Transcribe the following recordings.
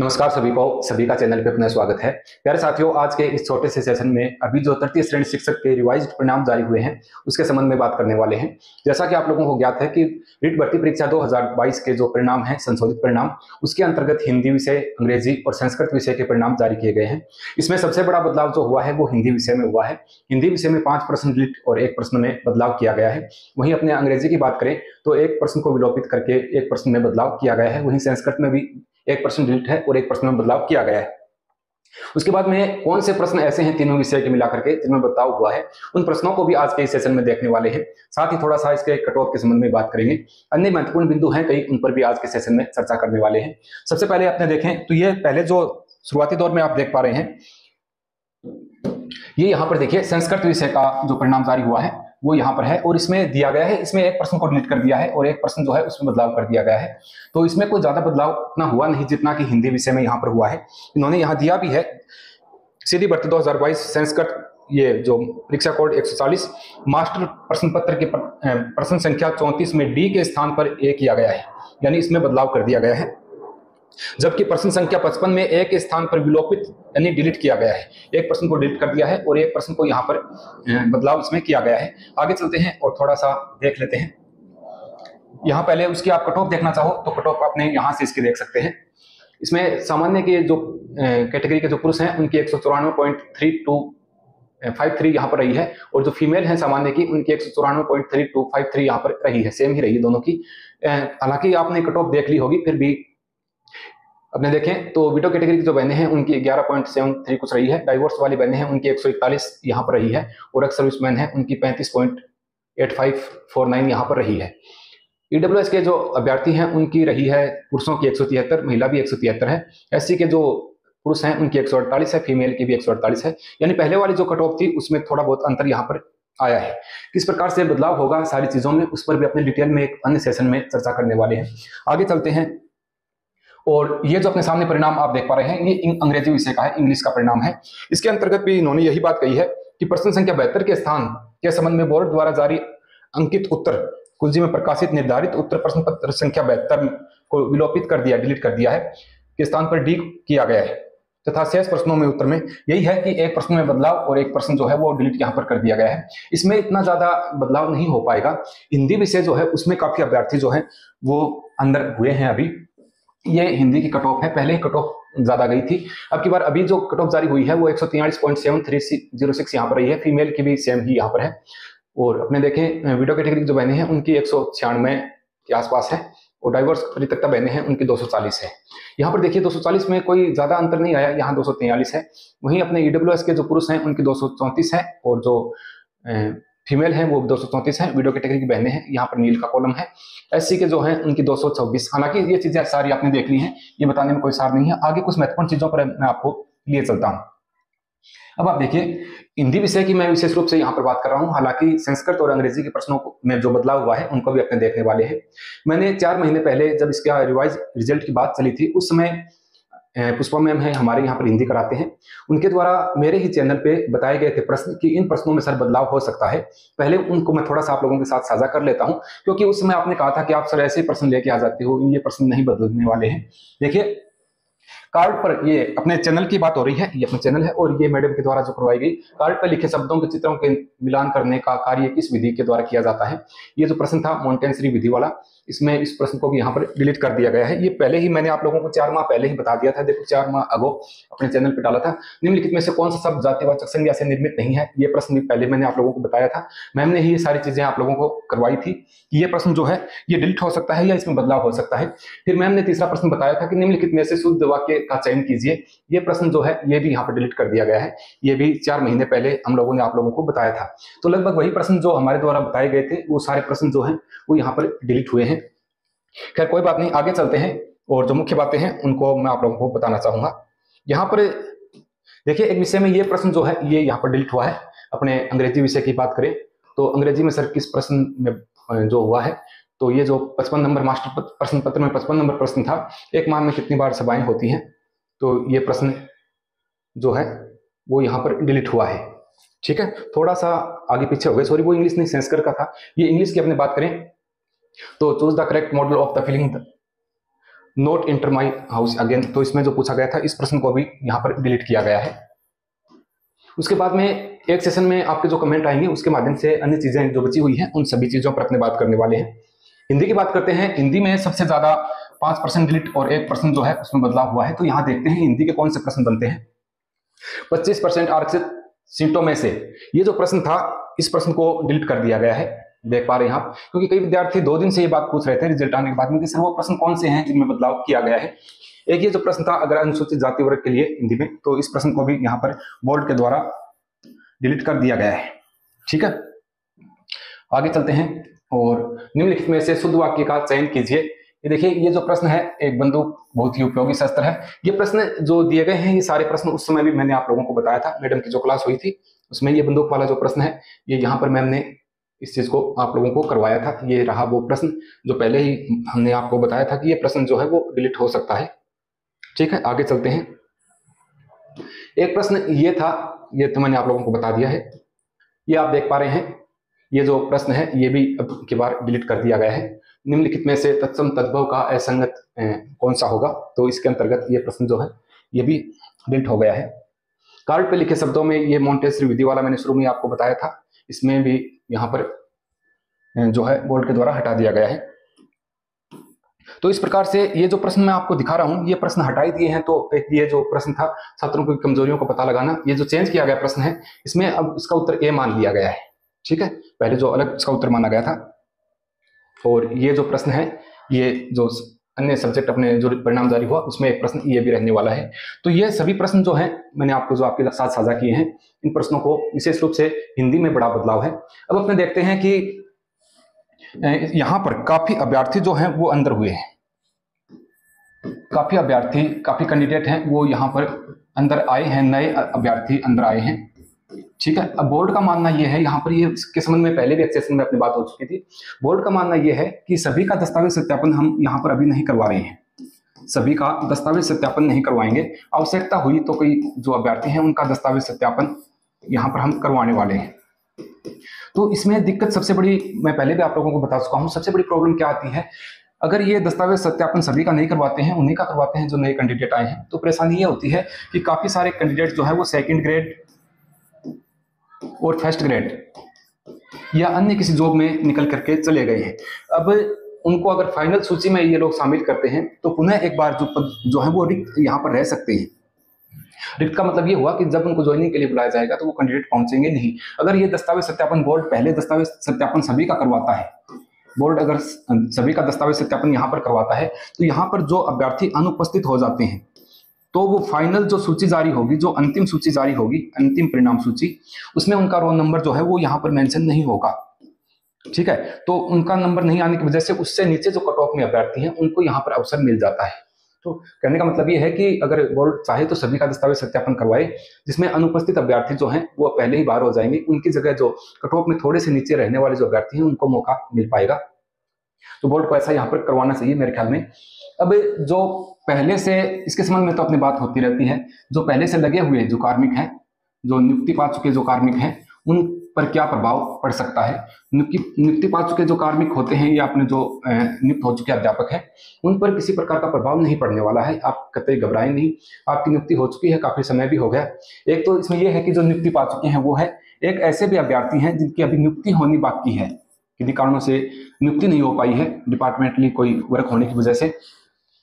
नमस्कार सभी का चैनल पे अपना स्वागत है। प्यारे साथियों, आज के इस छोटे से सेशन में अभी जो तृतीय श्रेणी शिक्षक के रिवाइज्ड परिणाम जारी हुए हैं उसके संबंध में बात करने वाले हैं। जैसा कि आप लोगों को ज्ञात है कि रीट भर्ती परीक्षा 2022 के जो परिणाम हैं, संशोधित परिणाम, उसके अंतर्गत हिंदी विषय, अंग्रेजी और संस्कृत विषय के परिणाम जारी किए गए हैं। इसमें सबसे बड़ा बदलाव जो हुआ है वो हिंदी विषय में हुआ है। हिंदी विषय में 5 प्रश्न डिलीट और 1 प्रश्न में बदलाव किया गया है। वहीं अपने अंग्रेजी की बात करें तो 1 प्रश्न को विलोपित करके 1 प्रश्न में बदलाव किया गया है। वहीं संस्कृत में भी 1% डिलीट है और 1% में बदलाव किया गया है। उसके बाद में कौन से प्रश्न ऐसे हैं तीनों विषय के मिलाकर के जिनमें बदलाव हुआ है, उन प्रश्नों को भी आज के इस सेशन में देखने वाले हैं। साथ ही थोड़ा सा इसके कट ऑफ के संबंध में बात करेंगे। अन्य महत्वपूर्ण बिंदु हैं कई, उन पर भी आज के सेशन में चर्चा करने वाले हैं। सबसे पहले आपने देखें तो ये पहले जो शुरुआती दौर में आप देख पा रहे हैं, ये यहाँ पर देखिए संस्कृत विषय का जो परिणाम जारी हुआ है वो यहाँ पर है और इसमें दिया गया है, इसमें 1 प्रश्न को डिलीट कर दिया है और 1 प्रश्न जो है उसमें बदलाव कर दिया गया है। तो इसमें कोई ज्यादा बदलाव उतना हुआ नहीं जितना कि हिंदी विषय में यहाँ पर हुआ है। इन्होंने यहाँ दिया भी है, सीधी भर्ती 2022 संस्कृत, ये जो परीक्षा कोड 140 मास्टर प्रश्न पत्र के प्रश्न संख्या 34 में डी के स्थान पर ए किया गया है, यानी इसमें बदलाव कर दिया गया है। जबकि प्रश्न संख्या 55 में ए के स्थान पर विलोपित यानी डिलीट किया गया है। 1 प्रश्न को डिलीट कर दिया है और 1 प्रश्न को यहाँ पर बदलाव इसमें किया गया है। आगे चलते हैं और थोड़ा सा देख लेते हैं। यहाँ पहले उसकी आप कट ऑफ देखना चाहो तो कट ऑफ आपने यहाँ से इसकी देख सकते हैं। इसमें सामान्य के जो कैटेगरी के जो पुरुष हैं उनकी 194.3253 यहाँ पर रही है और जो फीमेल हैं सामान्य की उनकी 194.3253 यहाँ पर रही है, सेम ही रही है दोनों की। हालांकि आपने कट ऑफ देख ली होगी, फिर भी अपने देखें तो वीडियो कैटेगरी की जो बहनें हैं उनकी 11.73 कुछ रही है, डाइवोर्स वाली बहनें हैं उनकी 141 यहाँ पर रही है और एक्स सर्विसमैन है उनकी 35.8549 यहाँ पर रही है। ईडब्ल्यूएस के जो अभ्यर्थी हैं उनकी रही है पुरुषों की 173, महिला भी 173 है। एससी के जो पुरुष हैं उनकी 148 है, फीमेल की भी 148 है। यानी पहले वाली जो कट ऑफ थी उसमें थोड़ा बहुत अंतर यहाँ पर आया है। किस प्रकार से बदलाव होगा सारी चीजों में, उस पर भी अपने डिटेल में एक अन्य सेशन में चर्चा करने वाले हैं। आगे चलते हैं और ये जो अपने सामने परिणाम आप देख पा रहे हैं ये अंग्रेजी विषय का है, इंग्लिश का परिणाम है। इसके अंतर्गत भी इन्होंने यही बात कही है कि प्रश्न संख्या 72 के स्थान के संबंध में बोर्ड द्वारा जारी अंकित उत्तर कुंजी में प्रकाशित निर्धारित उत्तर प्रश्न पत्र संख्या 72 को विलोपित कर दिया, डिलीट कर दिया है, के स्थान पर डी किया गया है तथा शेष प्रश्नों में उत्तर में यही है कि 1 प्रश्न में बदलाव और 1 प्रश्न जो है वो डिलीट यहाँ पर कर दिया गया है। इसमें इतना ज्यादा बदलाव नहीं हो पाएगा। हिंदी विषय जो है उसमें काफी अभ्यर्थी जो है वो अंदर हुए हैं। अभी ये हिंदी की कट ऑफ है, पहले ही कट ऑफ ज्यादा गई थी। अब की बार अभी जो कट ऑफ जारी हुई है वो 143.7306 यहाँ पर रही है, फीमेल की भी सेम ही यहाँ पर है। और अपने देखें वीडियो कैटेगरी जो बहनें हैं उनकी 196 के आसपास है और डाइवर्स परित्यक्ता बहनें हैं उनकी 240 है। यहाँ पर देखिए 240 में कोई ज्यादा अंतर नहीं आया, यहाँ 243 है। वहीं अपने ईडब्ल्यूएस के जो पुरुष हैं उनकी 234 है और जो फीमेल है वो 234 है। वीडियो कैटेगरी की बहनें हैं, यहाँ पर नील का कॉलम है। एससी के जो हैं उनकी 226। हालांकि ये चीजें सारी आपने देख ली हैं, ये बताने में कोई सार नहीं है। आगे कुछ महत्वपूर्ण चीजों पर मैं आपको लिए चलता हूँ। अब आप देखिए हिंदी विषय की मैं विशेष रूप से यहाँ पर बात कर रहा हूँ, हालांकि संस्कृत और अंग्रेजी के प्रश्नों में जो बदलाव हुआ है उनको भी अपने देखने वाले हैं। मैंने 4 महीने पहले जब इसका रिवाइज रिजल्ट की बात चली थी उस समय पुष्पा मैम है हमारे यहाँ पर हिंदी कराते हैं, उनके द्वारा मेरे ही चैनल पे बताए गए थे प्रश्न कि इन प्रश्नों में सर बदलाव हो सकता है। पहले उनको मैं थोड़ा सा आप लोगों के साथ साझा कर लेता हूं, क्योंकि उस समय आपने कहा था कि आप सर ऐसे प्रश्न लेके आ जाते हो, ये प्रश्न नहीं बदलने वाले हैं। देखिए कार्ड पर, ये अपने चैनल की बात हो रही है, ये अपना चैनल है और ये मैडम के द्वारा जो करवाई गई, कार्ड पर लिखे शब्दों के चित्रों के मिलान करने का कार्य किस विधि के द्वारा किया जाता है। ये जो प्रश्न था मॉन्टेसरी विधि वाला, इसमें इस प्रश्न को भी यहाँ पर डिलीट कर दिया गया है। ये पहले ही मैंने आप लोगों को 4 माह पहले ही बता दिया था, देखो 4 माह अगो अपने चैनल पर डाला था। निम्नलिखित में से कौन सा शब्द जातिवाचक संज्ञा से निर्मित नहीं है, ये प्रश्न भी पहले मैंने आप लोगों को बताया था। मैम ने ही ये सारी चीजें आप लोगों को करवाई थी कि ये प्रश्न जो है ये डिलीट हो सकता है या इसमें बदलाव हो सकता है। फिर मैम ने तीसरा प्रश्न बताया था कि निम्नलिखित में से शुद्ध वाक्य का चयन कीजिए। ये प्रश्न जो है ये भी यहाँ पर डिलीट कर दिया गया है, ये भी 4 महीने पहले हम लोगों ने आप लोगों को बताया था। तो लगभग वही प्रश्न जो हमारे द्वारा बताए गए थे वो सारे प्रश्न जो हैं वो यहाँ पर डिलीट हुए हैं। खैर कोई बात नहीं, आगे चलते हैं और जो मुख्य बातें हैं उनको मैं आप लोगों को बताना चाहूंगा। यहाँ पर देखिए एक विषय में ये प्रश्न जो है ये यहाँ पर डिलीट हुआ है। अपने अंग्रेजी विषय की बात करें तो अंग्रेजी में सर किस प्रश्न में जो हुआ है, तो ये जो 55 नंबर मास्टर प्रश्न पत्र में 55 नंबर प्रश्न था, 1 माह में कितनी बार सभाएं होती हैं, तो ये प्रश्न जो है वो यहाँ पर डिलीट हुआ है। ठीक है, थोड़ा सा आगे पीछे हो गए, सॉरी, वो इंग्लिश नहीं संस्कृत का था। ये इंग्लिश की अपने बात करें तो choose the correct model of the filling note enter my house again, तो इसमें जो पूछा गया था इस प्रश्न को भी यहाँ पर डिलीट किया गया है। उसके बाद में एक सेशन में आपके जो कमेंट आएंगे उसके माध्यम से अन्य चीजें जो बची हुई हैं उन सभी चीजों पर अपने बात करने वाले हैं। हिंदी की बात करते हैं। हिंदी में सबसे ज्यादा 5% डिलीट और 1% जो है उसमें बदलाव हुआ है। तो यहाँ देखते हैं हिंदी के कौन से प्रश्न बनते हैं। 25% आरक्षित सीटों में से ये जो प्रश्न था इस प्रश्न को डिलीट कर दिया गया है, देख पा रहे हैं आप, क्योंकि कई विद्यार्थी 2 दिन से ये बात पूछ रहे थे रिजल्ट आने के बाद में कि सर वो प्रश्न कौन से हैं जिनमें बदलाव किया गया है। एक ये जो प्रश्न था अगर अनुसूचित जाति वर्ग के लिए हिंदी में, तो इस प्रश्न को भी यहाँ पर बोर्ड के द्वारा डिलीट कर दिया गया है। ठीक है, आगे चलते हैं और निम्नलिखित में से शुद्ध वाक्य का चयन कीजिए। ये देखिए, ये जो प्रश्न है एक बंदूक बहुत ही उपयोगी शस्त्र है। ये प्रश्न जो दिए गए हैं ये सारे प्रश्न उस समय भी मैंने आप लोगों को बताया था, मैडम की जो क्लास हुई थी उसमें ये बंदूक वाला जो प्रश्न है ये यहाँ पर मैम ने इस चीज को आप लोगों को करवाया था। ये रहा वो प्रश्न जो पहले ही हमने आपको बताया था कि ये प्रश्न जो है वो डिलीट हो सकता है। ठीक है, आगे चलते हैं। एक प्रश्न ये था, ये तो मैंने आप लोगों को बता दिया है। ये आप देख पा रहे हैं, ये जो प्रश्न है ये भी अब की बार डिलीट कर दिया गया है। निम्नलिखित में से तत्सम तद्भव का असंगत कौन सा होगा, तो इसके अंतर्गत ये प्रश्न जो है ये भी डिलीट हो गया है। कार्ड पे लिखे शब्दों में ये मोंटेसरी विधि वाला मैंने शुरू में आपको बताया था, इसमें भी यहाँ पर जो है बोर्ड के द्वारा हटा दिया गया है। तो इस प्रकार से ये जो प्रश्न मैं आपको दिखा रहा हूं ये प्रश्न हटाई दिए हैं। तो एक ये जो प्रश्न था छात्रों की कमजोरियों को पता लगाना, ये जो चेंज किया गया प्रश्न है इसमें अब इसका उत्तर ए मान लिया गया है। ठीक है, पहले जो अलग इसका उत्तर माना गया था। और ये जो प्रश्न है ये जो अन्य सब्जेक्ट अपने जो परिणाम जारी हुआ उसमें एक प्रश्न ये भी रहने वाला है। तो ये सभी प्रश्न जो है मैंने आपको जो आपके साथ साझा किए हैं, इन प्रश्नों को विशेष रूप से हिंदी में बड़ा बदलाव है। अब अपने देखते हैं कि यहाँ पर काफी अभ्यर्थी जो हैं वो अंदर हुए हैं, काफी अभ्यर्थी काफी कैंडिडेट हैं वो यहाँ पर अंदर आए हैं, नए अभ्यर्थी अंदर आए हैं। ठीक है, अब बोर्ड का मानना यह है, यहाँ पर ये इसके संबंध में पहले भी एक सेशन में अपनी बात हो चुकी थी। बोर्ड का मानना यह है कि सभी का दस्तावेज सत्यापन हम यहाँ पर अभी नहीं करवा रहे हैं, सभी का दस्तावेज सत्यापन नहीं करवाएंगे। आवश्यकता हुई तो कोई जो अभ्यर्थी हैं उनका दस्तावेज सत्यापन यहाँ पर हम करवाने वाले हैं। तो इसमें दिक्कत सबसे बड़ी, मैं पहले भी आप लोगों को बता चुका हूँ, सबसे बड़ी प्रॉब्लम क्या आती है, अगर ये दस्तावेज सत्यापन सभी का नहीं करवाते हैं, उन्हीं का करवाते हैं जो नए कैंडिडेट आए हैं, तो परेशानी ये होती है कि काफी सारे कैंडिडेट जो है वो 2nd ग्रेड और 1st ग्रेड या अन्य किसी जॉब में निकल करके चले गए हैं। अब उनको अगर फाइनल सूची में ये लोग शामिल करते हैं तो पुनः एक बार जो पद जो है वो रिक्त यहाँ पर रह सकते हैं। रिक्त का मतलब ये हुआ कि जब उनको ज्वाइनिंग के लिए बुलाया जाएगा तो वो कैंडिडेट पहुंचेंगे नहीं। अगर ये दस्तावेज सत्यापन बोर्ड पहले दस्तावेज सत्यापन सभी का करवाता है, बोर्ड अगर सभी का दस्तावेज सत्यापन यहाँ पर करवाता है तो यहाँ पर जो अभ्यर्थी अनुपस्थित हो जाते हैं तो वो फाइनल जो सूची जारी होगी, जो अंतिम सूची जारी होगी, अंतिम परिणाम सूची, उसमें उनका रोल नंबर जो है वो यहाँ पर मेंशन नहीं होगा। ठीक है, तो उनका नंबर नहीं आने की वजह से उससे नीचे जो कट ऑफ में अभ्यर्थी हैं उनको यहाँ पर अवसर मिल जाता है। तो कहने का मतलब ये है कि अगर बोर्ड चाहे तो सभी का दस्तावेज सत्यापन करवाए, जिसमें अनुपस्थित अभ्यर्थी जो हैं वो पहले ही बाहर हो जाएंगे, उनकी जगह जो कट ऑफ में थोड़े से नीचे रहने वाले जो अभ्यर्थी हैं उनको मौका मिल पाएगा। तो बोर्ड को ऐसा यहाँ पर करवाना चाहिए मेरे ख्याल में। अब जो पहले से इसके संबंध में तो अपनी बात होती रहती है, जो पहले से लगे हुए जो कार्मिक हैं, जो नियुक्ति पा चुके जो कार्मिक हैं, उन पर क्या प्रभाव पड़ सकता है। नियुक्ति पा चुके जो कार्मिक होते हैं या अपने जो नियुक्त हो चुके अध्यापक हैं उन पर किसी प्रकार का प्रभाव नहीं पड़ने वाला है। आप कतई घबराएं नहीं, आपकी नियुक्ति हो चुकी है, काफी समय भी हो गया। एक तो इसमें यह है कि जो नियुक्ति पा चुके हैं वो है, एक ऐसे भी अभ्यर्थी हैं जिनकी अभी नियुक्ति होनी बाकी है, किन्हीं कारणों से नियुक्ति नहीं हो पाई है, डिपार्टमेंटली कोई वर्क होने की वजह से,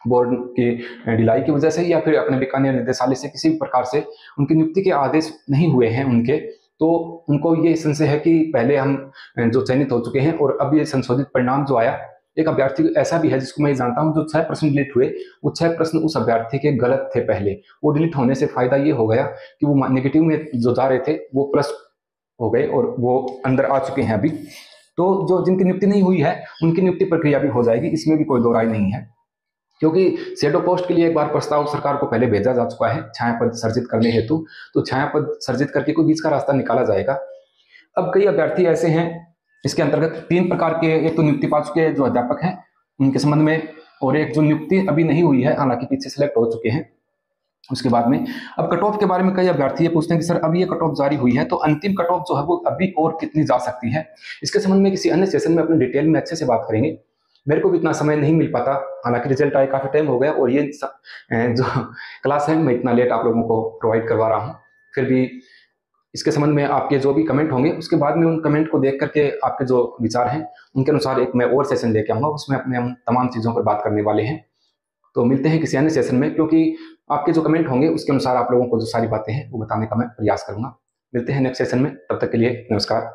बोर्ड के ढिलाई की वजह से या फिर अपने बीकानेर निदेशालय से किसी भी प्रकार से उनकी नियुक्ति के आदेश नहीं हुए हैं उनके, तो उनको ये संशय है कि पहले हम जो चयनित हो चुके हैं और अब ये संशोधित परिणाम जो आया, एक अभ्यर्थी ऐसा भी है जिसको मैं जानता हूं जो 6 प्रश्न डिलीट हुए, वो 6 प्रश्न उस अभ्यर्थी के गलत थे पहले। वो डिलीट होने से फायदा ये हो गया कि वो नेगेटिव में जो जा रहे थे वो प्लस हो गए और वो अंदर आ चुके हैं अभी। तो जो जिनकी नियुक्ति नहीं हुई है उनकी नियुक्ति प्रक्रिया भी हो जाएगी, इसमें भी कोई दो राय नहीं है, क्योंकि शेडो पोस्ट के लिए एक बार प्रस्ताव सरकार को पहले भेजा जा चुका है छाया पद सर्जित करने हेतु। तो छाया पद सर्जित करके कोई बीच का रास्ता निकाला जाएगा। अब कई अभ्यर्थी ऐसे हैं इसके अंतर्गत 3 प्रकार के, एक तो नियुक्ति पा चुके जो अध्यापक हैं उनके संबंध में, और एक जो नियुक्ति अभी नहीं हुई है हालांकि पीछे सिलेक्ट हो चुके हैं उसके बाद में। अब कट ऑफ के बारे में कई अभ्यर्थी ये पूछते हैं कि सर अब ये कट ऑफ जारी हुई है तो अंतिम कट ऑफ जो है वो अभी और कितनी जा सकती है। इसके संबंध में किसी अन्य सेशन में अपने डिटेल में अच्छे से बात करेंगे। मेरे को भी इतना समय नहीं मिल पाता, हालांकि रिजल्ट आए काफ़ी टाइम हो गया और ये जो क्लास है मैं इतना लेट आप लोगों को प्रोवाइड करवा रहा हूँ। फिर भी इसके संबंध में आपके जो भी कमेंट होंगे उसके बाद में उन कमेंट को देख करके आपके जो विचार हैं उनके अनुसार एक मैं और सेशन लेके आऊँगा, उसमें अपने हम तमाम चीज़ों पर बात करने वाले हैं। तो मिलते हैं किसी अन्य सेशन में, क्योंकि आपके जो कमेंट होंगे उसके अनुसार आप लोगों को जो सारी बातें हैं वो बताने का मैं प्रयास करूँगा। मिलते हैं नेक्स्ट सेशन में, तब तक के लिए नमस्कार।